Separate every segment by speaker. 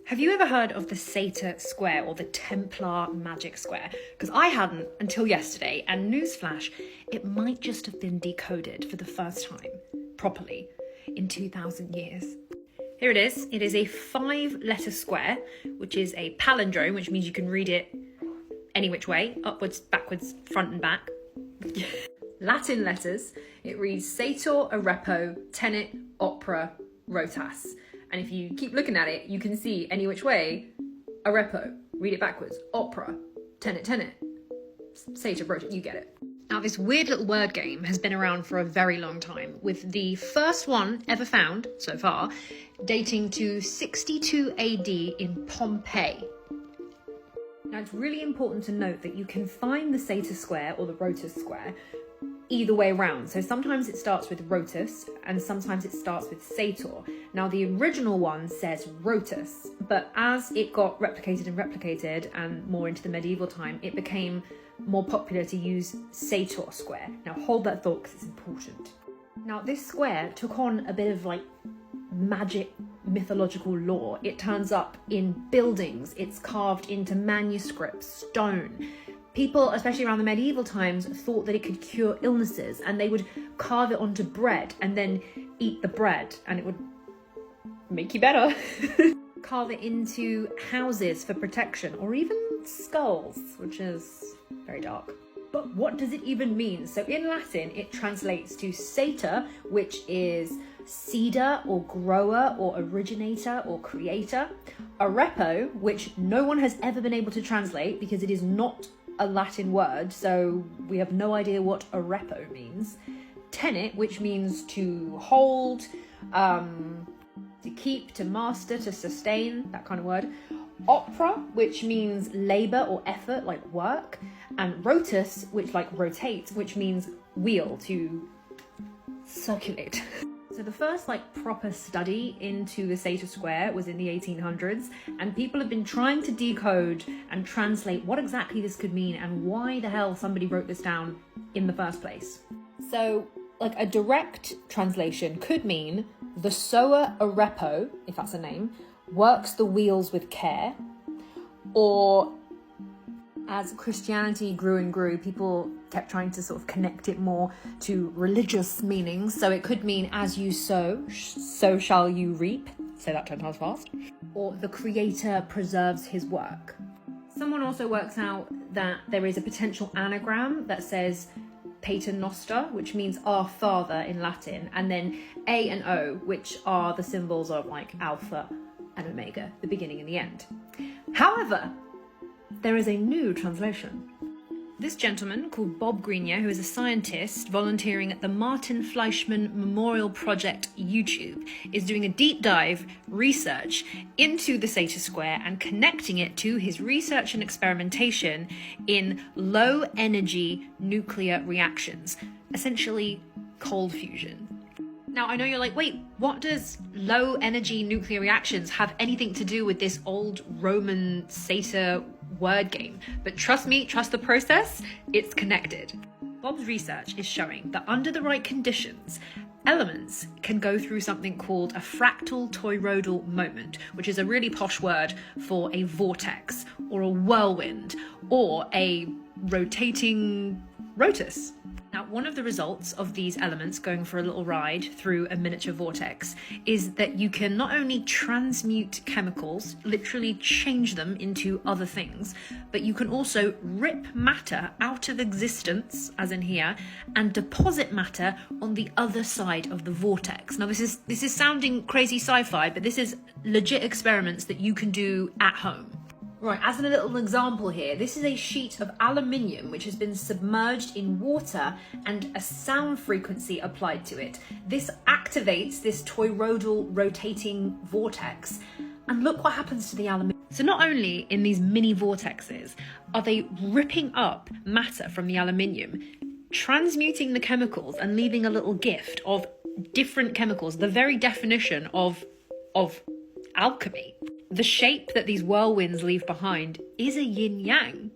Speaker 1: Have you ever heard of the Satyr Square or the Templar Magic Square? Because I hadn't until yesterday, and newsflash, it might just have been decoded for the first time, properly, in 2,000 years. Here it is. It is a 5-letter square, which is a palindrome, which means you can read it any which way, upwards, backwards, front and back. Latin letters. It reads Sator, Arepo, Tenet, Opera, Rotas. And if you keep looking at it, you can see any which way, Arepo, read it backwards, Opera, Tenet, Sator, Rotas, you get it. Now, this weird little word game has been around for a very long time, with the first one ever found, so far, dating to 62 AD in Pompeii. Now, it's really important to note that you can find the Satyr Square or the Rotus Square either way around. So sometimes it starts with Rotus and sometimes it starts with Sator. Now, the original one says Rotus, but as it got replicated and more into the medieval time, it became more popular to use Sator Square. Now, hold that thought because it's important. Now, this square took on a bit of like magic mythological lore. It turns up in buildings, it's carved into manuscripts, stone. People, especially around the medieval times, thought that it could cure illnesses, and they would carve it onto bread and then eat the bread and it would make you better. Carve it into houses for protection, or even skulls, which is very dark. But what does it even mean? So in Latin, it translates to satyr, which is seeder or grower or originator or creator. Arepo, which no one has ever been able to translate because it is not a Latin word, so we have no idea what arepo means. Tenet, which means to hold, to keep, to master, to sustain, that kind of word. Opera, which means labour or effort, like work. And rotus, which like rotates, which means wheel, to circulate. So the first like proper study into the Satyr Square was in the 1800s, and people have been trying to decode and translate what exactly this could mean and why the hell somebody wrote this down in the first place. So like a direct translation could mean the sower Arepo, if that's a name, works the wheels with care. Or as Christianity grew and grew, people kept trying to sort of connect it more to religious meanings. So it could mean as you sow, so shall you reap. Say that 10 times fast. Or the creator preserves his work. Someone also works out that there is a potential anagram that says Pater Noster, which means our father in Latin, and then A and O, which are the symbols of like Alpha and Omega, the beginning and the end. However, there is a new translation. This gentleman, called Bob Grenier, who is a scientist volunteering at the Martin Fleischmann Memorial Project YouTube, is doing a deep dive research into the Satyr Square and connecting it to his research and experimentation in low energy nuclear reactions, essentially cold fusion. Now, I know you're like, wait, what does low energy nuclear reactions have anything to do with this old Roman satyr word game? But trust me, trust the process, it's connected. Bob's research is showing that under the right conditions, elements can go through something called a fractal toroidal moment, which is a really posh word for a vortex or a whirlwind or a rotating rotus. Now, one of the results of these elements going for a little ride through a miniature vortex is that you can not only transmute chemicals, literally change them into other things, but you can also rip matter out of existence, as in here, and deposit matter on the other side of the vortex. Now, this is sounding crazy sci-fi, but this is legit experiments that you can do at home. Right, as a little example here, this is a sheet of aluminium which has been submerged in water and a sound frequency applied to it. This activates this toroidal rotating vortex, and look what happens to the aluminium. So not only in these mini vortexes are they ripping up matter from the aluminium, transmuting the chemicals and leaving a little gift of different chemicals, the very definition of alchemy. The shape that these whirlwinds leave behind is a yin-yang.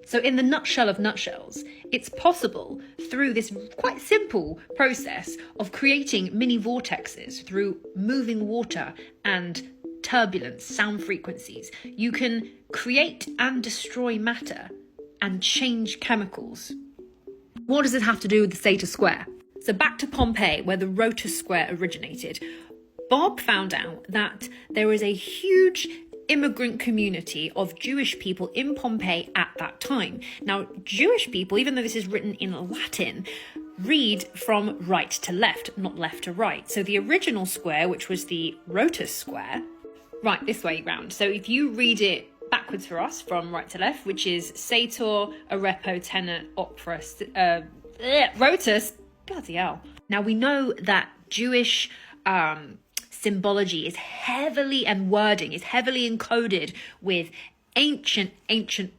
Speaker 1: So in the nutshell of nutshells, it's possible through this quite simple process of creating mini vortexes through moving water and turbulence, sound frequencies. You can create and destroy matter and change chemicals. What does it have to do with the Sator Square? So back to Pompeii, where the Rotus Square originated. Bob found out that there is a huge immigrant community of Jewish people in Pompeii at that time. Now, Jewish people, even though this is written in Latin, read from right to left, not left to right. So the original square, which was the Rotus Square, right this way round. So if you read it backwards for us from right to left, which is Sator, Arepo, Tenor, Opera, Rotus, bloody hell. Now we know that Jewish symbology is heavily, and wording is heavily encoded with ancient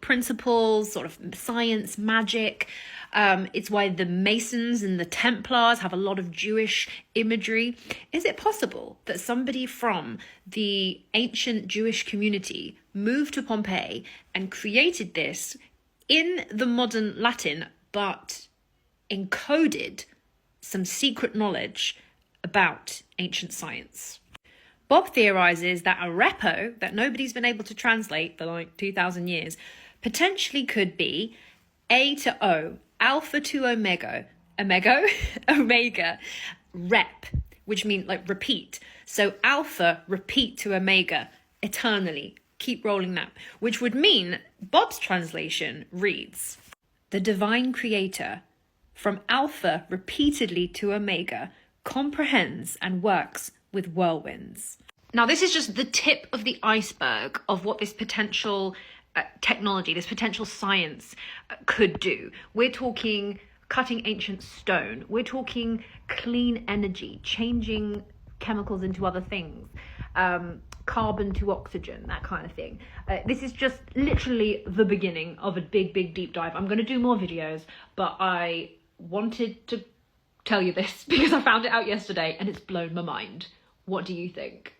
Speaker 1: principles, sort of science, magic. It's why the Masons and the Templars have a lot of Jewish imagery. Is it possible that somebody from the ancient Jewish community moved to Pompeii and created this in the modern Latin, but encoded some secret knowledge about ancient science? Bob theorizes that Arepo, that nobody's been able to translate for like 2,000 years, potentially could be A to O, alpha to omega, rep, which means like repeat. So alpha, repeat to omega, eternally, keep rolling that, which would mean Bob's translation reads, the divine creator, from alpha repeatedly to omega, comprehends and works with whirlwinds. Now, this is just the tip of the iceberg of what this potential technology, this potential science could do. We're talking cutting ancient stone. We're talking clean energy, changing chemicals into other things, carbon to oxygen, that kind of thing. This is just literally the beginning of a big deep dive. I'm going to do more videos, but I wanted to tell you this because I found it out yesterday and it's blown my mind. What do you think?